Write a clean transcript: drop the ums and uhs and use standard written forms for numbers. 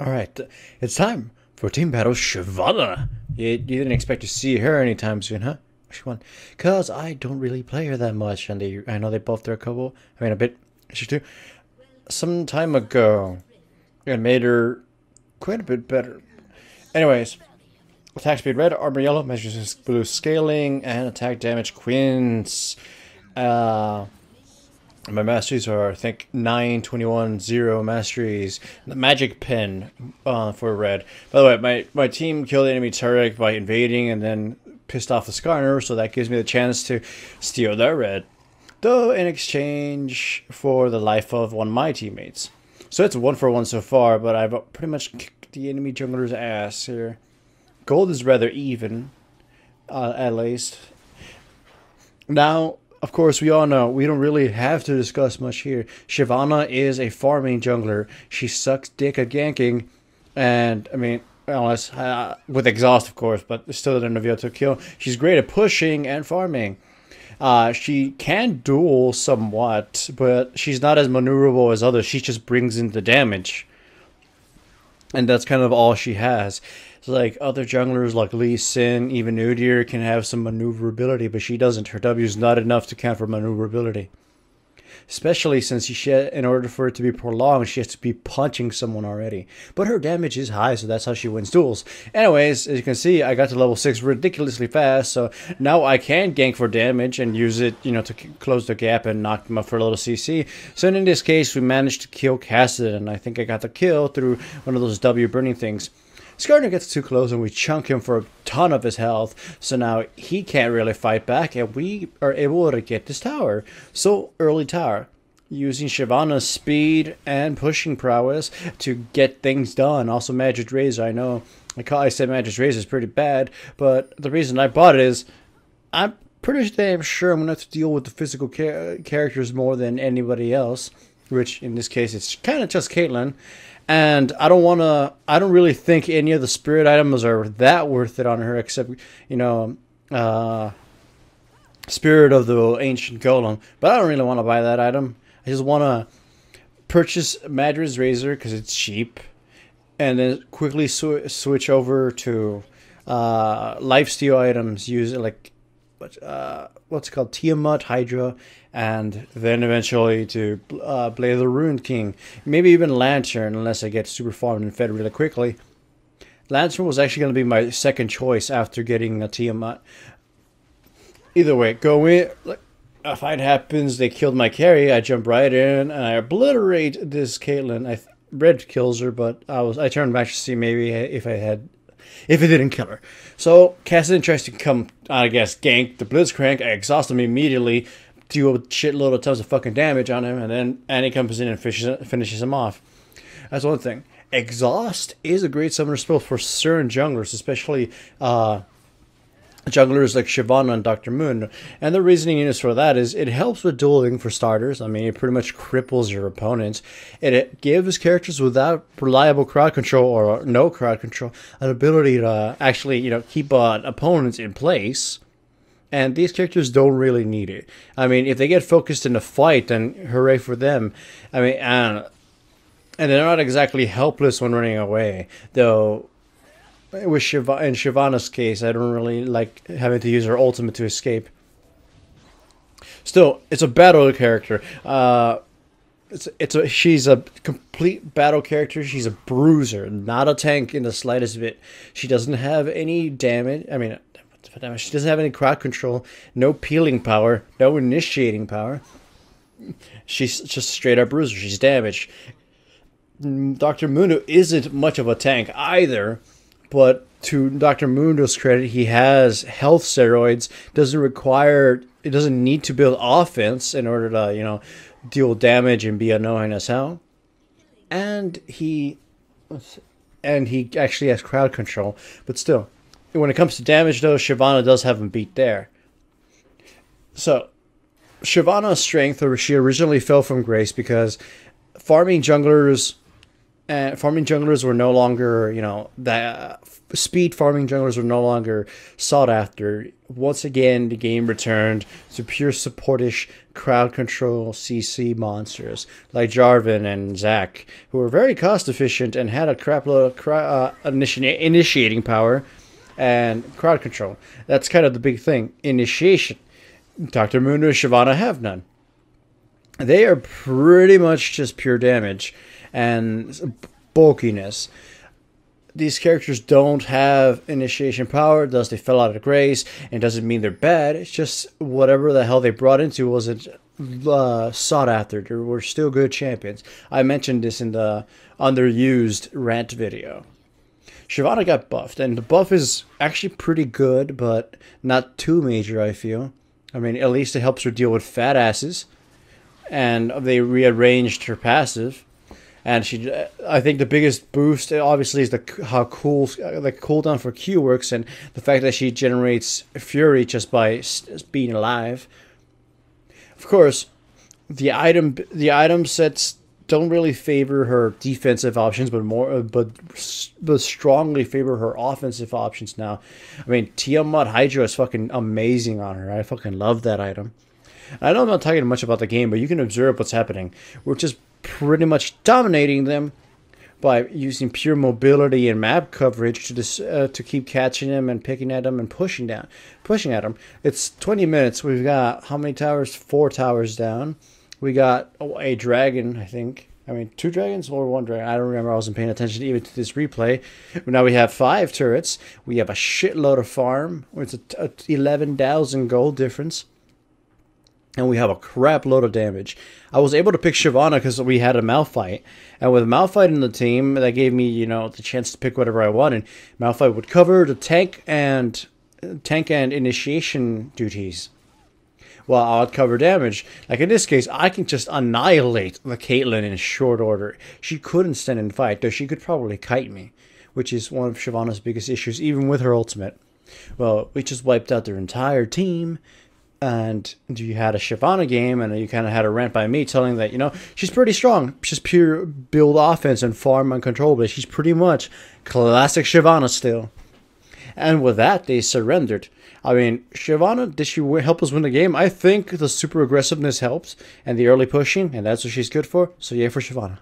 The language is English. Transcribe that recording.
Alright, it's time for Team Battle Shyvana. You didn't expect to see her anytime soon, huh? Which one? Because I don't really play her that much, and I know they buffed her a couple, a bit, she too, some time ago, and made her quite a bit better. Anyways, attack speed red, armor yellow, measures blue scaling, and attack damage quints. My masteries are, I think, 9, 21, 0 masteries. The magic pen for red. By the way, my team killed the enemy turret by invading and then pissed off the Skarner, so that gives me the chance to steal their red. Though in exchange for the life of one of my teammates. So it's 1-for-1 so far, but I've pretty much kicked the enemy jungler's ass here. Gold is rather even, at least. Now, of course, we all know we don't really have to discuss much here. Shyvana is a farming jungler. She sucks dick at ganking, and I mean, unless with exhaust, of course, but still an enough to kill. She's great at pushing and farming. She can duel somewhat, but she's not as maneuverable as others. She just brings in the damage, and that's kind of all she has. It's like other junglers like Lee Sin, even Udyr can have some maneuverability, but she doesn't. Her W is not enough to count for maneuverability. Especially since in order for it to be prolonged, she has to be punching someone already. But her damage is high, so that's how she wins duels. Anyways, as you can see, I got to level 6 ridiculously fast, so now I can gank for damage and use it, to close the gap and knock them up for a little CC. So in this case, we managed to kill Cassidy, and I think I got the kill through one of those W burning things. Skarner gets too close and we chunk him for a ton of his health, so now he can't really fight back and we are able to get this tower. So early tower, using Shyvana's speed and pushing prowess to get things done. Also Magic Razor, I know I said Magic Razor is pretty bad, but the reason I bought it is I'm pretty damn sure I'm going to have to deal with the physical characters more than anybody else, which in this case it's kind of just Caitlyn. And I don't really think any of the spirit items are that worth it on her, except, Spirit of the Ancient Golem. But I don't really want to buy that item. I just want to purchase Madra's Razor because it's cheap. And then quickly switch over to lifesteal items, use like what's it called, Tiamat, Hydra, and then eventually to play the Ruined King. Maybe even Lantern, unless I get super farmed and fed really quickly. Lantern was actually going to be my second choice after getting a Tiamat. Either way, go in. A fight happens, they killed my carry, I jump right in, and I obliterate this Caitlyn. Red kills her, but I turned back to see maybe if it didn't kill her. So Cassidy tries to come, I guess, gank the Blitzcrank. I exhaust him immediately, do a shitload of tons of fucking damage on him, and then Annie comes in and finishes him off. That's one thing. Exhaust is a great summoner spell for certain junglers, especially junglers like Shyvana and Dr. Moon. And the reasoning is for that is it helps with dueling for starters. I mean, it pretty much cripples your opponents. It gives characters without reliable crowd control or no crowd control an ability to actually, keep opponents in place. And these characters don't really need it. I mean, if they get focused in a fight, then hooray for them. I mean, and they're not exactly helpless when running away, though. With in Shyvana's case, I don't really like having to use her ultimate to escape. Still, it's a battle character. She's a complete battle character. She's a bruiser, not a tank in the slightest bit. She doesn't have any damage. I mean, she doesn't have any crowd control, no peeling power, no initiating power. She's just straight up bruiser. She's damaged. Dr. Mundo isn't much of a tank either. But to Dr. Mundo's credit, he has health steroids. It doesn't need to build offense in order to, deal damage and be annoying as hell. And he actually has crowd control. But still, when it comes to damage, though, Shyvana does have him beat there. So, Shyvana's strength, she originally fell from grace because farming junglers And farming junglers were no longer, that speed farming junglers were no longer sought after. Once again, the game returned to pure supportish crowd control CC monsters like Jarvan and Zac, who were very cost efficient and had a crap load of initiating power and crowd control. That's kind of the big thing. Initiation. Dr. Moon and Shyvana have none. They are pretty much just pure damage and bulkiness. These characters don't have initiation power, thus they fell out of grace, and doesn't mean they're bad. It's just whatever the hell they brought into wasn't sought after. They were still good champions. I mentioned this in the underused rant video. Shyvana got buffed, and the buff is actually pretty good, but not too major, I feel. I mean, at least it helps her deal with fat asses, and they rearranged her passive. And I think the biggest boost, obviously, is how cool the cooldown for Q works, and the fact that she generates Fury just by being alive. Of course, the item sets don't really favor her defensive options, but strongly favor her offensive options now. I mean, Tiamat Hydra is fucking amazing on her. I fucking love that item. I know I'm not talking much about the game, but you can observe what's happening. We're just pretty much dominating them by using pure mobility and map coverage to keep catching them and picking at them and pushing at them. It's 20 minutes. We've got how many towers? 4 towers down. We got a dragon, I think. I mean, 2 dragons or 1 dragon. I don't remember. I wasn't paying attention even to this replay. Now we have 5 turrets. We have a shitload of farm. It's a 11,000 gold difference. And we have a crap load of damage. I was able to pick Shyvana because we had a Malphite. And with Malphite in the team, that gave me, the chance to pick whatever I wanted. Malphite would cover the tank and initiation duties, while I would cover damage. Like in this case, I can just annihilate the Caitlyn in short order. She couldn't stand and fight, though she could probably kite me, which is one of Shyvana's biggest issues, even with her ultimate. Well, we just wiped out their entire team. And you had a Shyvana game, and you kind of had a rant by me telling that, she's pretty strong. She's pure build offense and farm uncontrollably. She's pretty much classic Shyvana still. And with that, they surrendered. I mean, Shyvana, did she help us win the game? I think the super aggressiveness helps, and the early pushing, and that's what she's good for. So yay for Shyvana.